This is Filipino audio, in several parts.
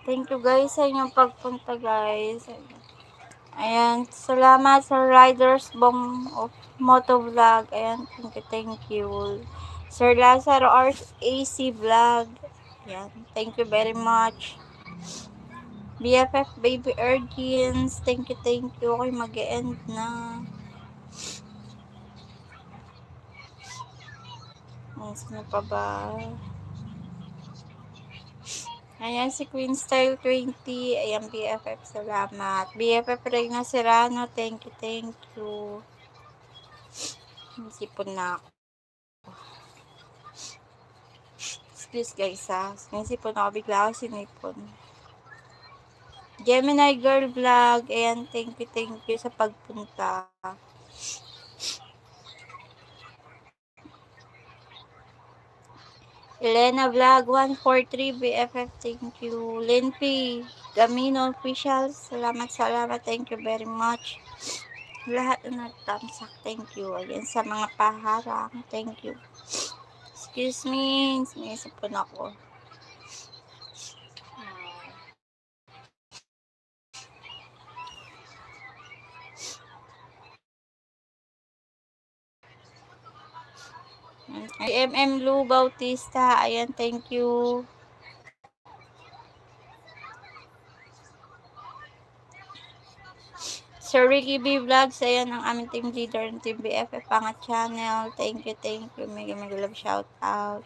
Thank you guys sa inyong pagpunta guys. Ayan, salamat sa Riders Bong of Motovlog. Ayan, thank you. Sir Lazaro AC Vlog. Ayan, thank you very much. BFF Baby Ergins, thank you. Okay, mag-e-end na. Sino pa ba? Ayan, si Queen Style 20. Ayan, BFF, salamat. BFF Regna Serrano, thank you. Sipon na ako. Excuse guys ha. Sinisipon ako, bigla ako sinipon. Gemini Girl Vlog, ayan, thank you sa pagpunta. Elena Vlog 143 BFF, thank you. Linpy Gamino Official, salamat, thank you very much. Lahat na nagtamsak, thank you. Ayan, sa mga paharang, thank you. Excuse me, sinisipon ako. MM Lou Bautista, ayan, thank you. Sir Ricky B Vlogs, ayan ang aming team leader ng Team BFF Pangat Channel. Thank you. Mega love shout out.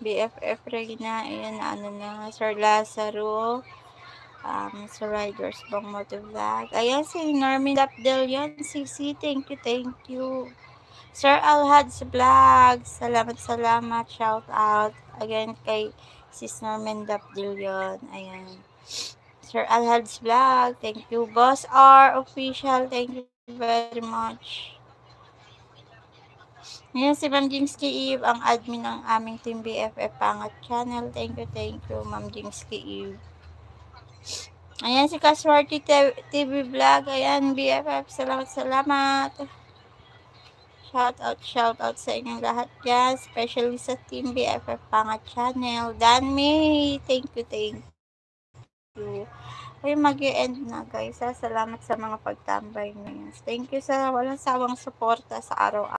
BFF Regina, ayan na, Sir Lazaro. Sir Riders Bang Motovlog. Ayan si Normin Lapdel yan. CC, thank you. Sir Alhads Vlog, salamat. Shout out. Again kay Sis Normin Lapdel yan. Ayan. Sir Alhads Vlog, thank you. Boss R Official, thank you very much. Ayan si Ma'am Jingski Eve, ang admin ng aming Team BFF Pangat Channel. Thank you, Ma'am Jingski Eve. Ayan si Kaswarty TV Vlog. Ayan, BFF, salamat. Shout out sa inyong lahat dyan, especially sa Team BFF Pangat Channel. Dan May, thank you. Ay, mag-e-end na guys. Salamat sa mga pagtambay niyo. Thank you sa walang sawang suporta sa araw-araw.